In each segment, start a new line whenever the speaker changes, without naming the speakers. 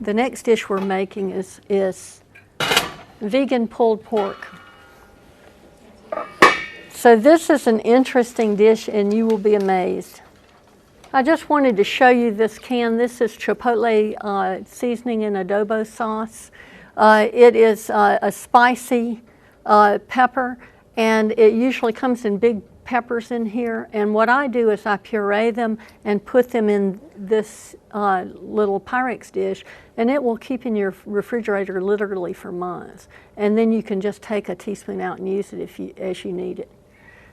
The next dish we're making is vegan pulled pork. So this is an interesting dish and you will be amazed. I just wanted to show you this can. This is chipotle seasoning and adobo sauce. It is a spicy pepper, and it usually comes in big peppers in here. And what I do is I puree them and put them in this little Pyrex dish, and it will keep in your refrigerator literally for months. And then you can just take a teaspoon out and use it as you need it.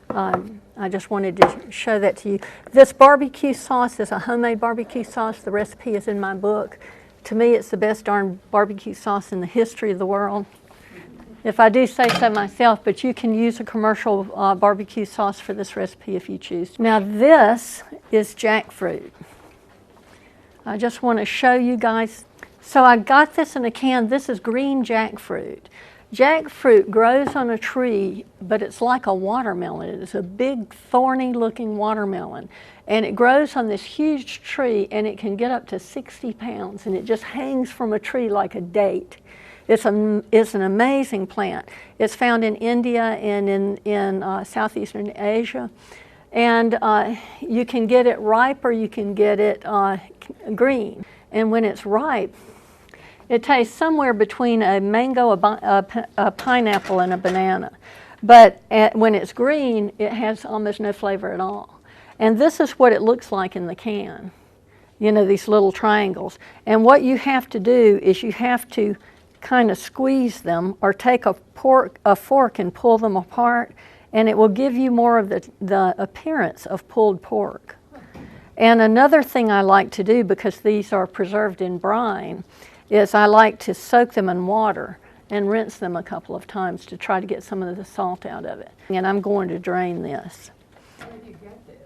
I just wanted to show that to you. This barbecue sauce is a homemade barbecue sauce. The recipe is in my book. To me, it's the best darn barbecue sauce in the history of the world, if I do say so myself, but you can use a commercial barbecue sauce for this recipe if you choose. Now this is jackfruit. I just want to show you guys. So I got this in a can. This is green jackfruit. Jackfruit grows on a tree, but it's like a watermelon. It's a big, thorny looking watermelon. And it grows on this huge tree, and it can get up to 60 pounds, and it just hangs from a tree like a date. It's an amazing plant. It's found in India and in Southeastern Asia. And you can get it ripe or you can get it green. And when it's ripe, it tastes somewhere between a mango, a pineapple, and a banana. But when it's green, it has almost no flavor at all. And this is what it looks like in the can. You know, these little triangles. And what you have to do is you have to kind of squeeze them or take a fork and pull them apart, and it will give you more of the appearance of pulled pork. And another thing I like to do, because these are preserved in brine, is I like to soak them in water and rinse them a couple of times to try to get some of the salt out of it. And I'm going to drain this.
Where do you get this?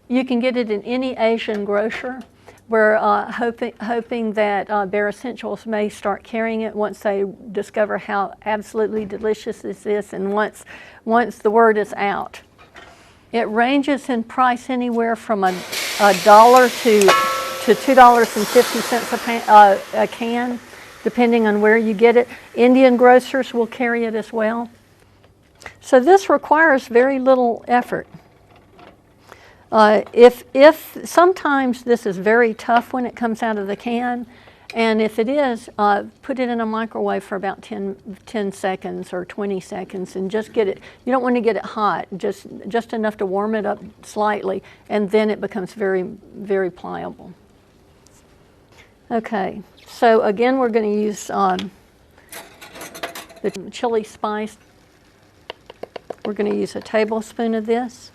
You can get it in any Asian grocer. We're hoping that Bare Essentials may start carrying it once they discover how absolutely delicious this is, and once the word is out. It ranges in price anywhere from $1 to $2.50 a can, depending on where you get it. Indian grocers will carry it as well. So this requires very little effort. If sometimes this is very tough when it comes out of the can, and if it is, put it in a microwave for about 10 seconds or 20 seconds and just get it. You don't want to get it hot, just enough to warm it up slightly, and then it becomes very, very pliable. Okay, so again, we're going to use the chili spice. We're going to use a tablespoon of this.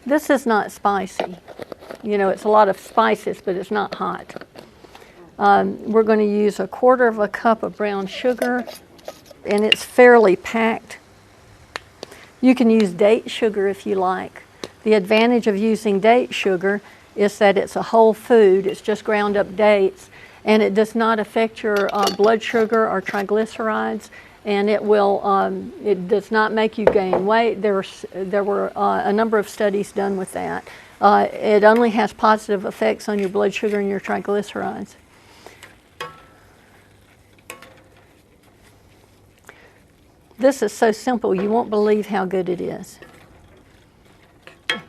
This is not spicy. You know, it's a lot of spices, but it's not hot. We're going to use 1/4 cup of brown sugar, and it's fairly packed. You can use date sugar if you like. The advantage of using date sugar is that it's a whole food. It's just ground up dates, and it does not affect your blood sugar or triglycerides. And it does not make you gain weight. There were a number of studies done with that. It only has positive effects on your blood sugar and your triglycerides. This is so simple, you won't believe how good it is.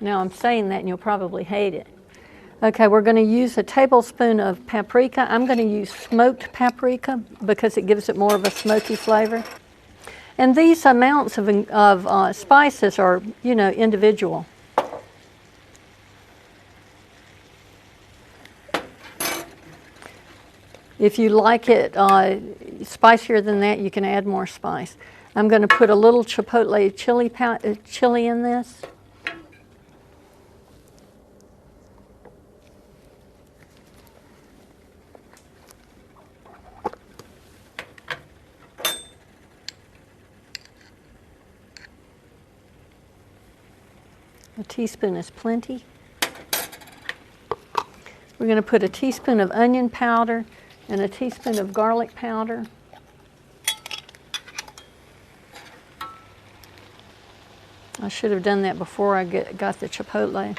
Now I'm saying that and you'll probably hate it. Okay, we're going to use a tablespoon of paprika. I'm going to use smoked paprika because it gives it more of a smoky flavor. And these amounts of spices are, you know, individual. If you like it spicier than that, you can add more spice. I'm going to put a little chipotle chili in this. A teaspoon is plenty. We're going to put a teaspoon of onion powder and a teaspoon of garlic powder. I should have done that before I got the chipotle.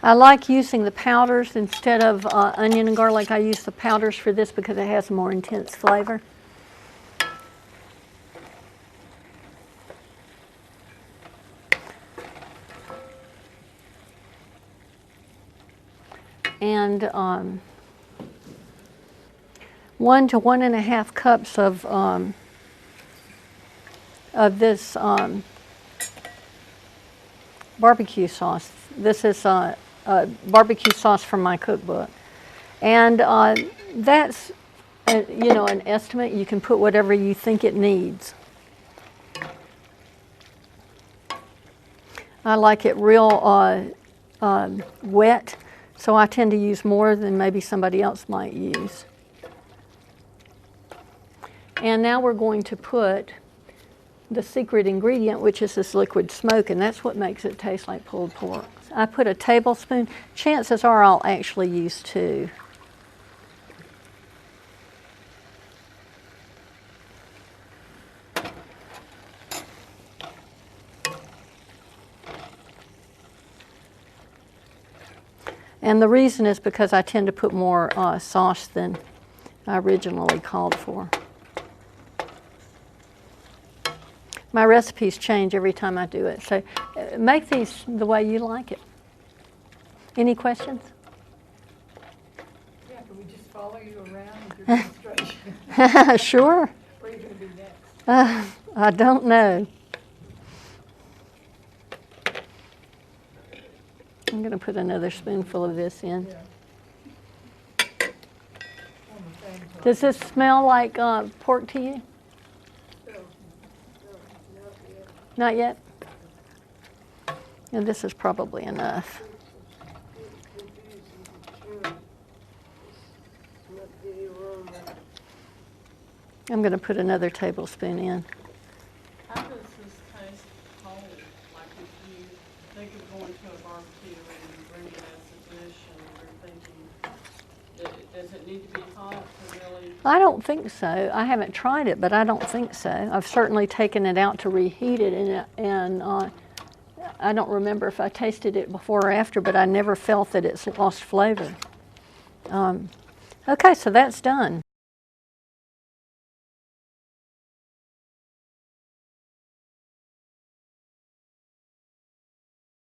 I like using the powders instead of onion and garlic. I use the powders for this because it has a more intense flavor. And 1 to 1.5 cups of this barbecue sauce. This is barbecue sauce from my cookbook, and that's you know, an estimate. You can put whatever you think it needs. I like it real wet, so I tend to use more than maybe somebody else might use. And now we're going to put the secret ingredient, which is this liquid smoke, and that's what makes it taste like pulled pork. I put a tablespoon. Chances are I'll actually use 2. And the reason is because I tend to put more sauce than I originally called for. My recipes change every time I do it, so make these the way you like it. Any questions?
Yeah, can we just follow you around with your demonstration?
Sure.
Where are you going to be next?
I don't know. I'm going to put another spoonful of this in.
Yeah.
Does this smell like pork to you? Not yet? And this is probably enough. I'm going to put another tablespoon in.
How does this taste cold? Like if you think of going to a barbecue and bring it as a dish and you're thinking, does it need to be hot to really?
I don't think so. I haven't tried it, but I don't think so. I've certainly taken it out to reheat it, and I don't remember if I tasted it before or after, but I never felt that it's lost flavor. Okay, so that's done.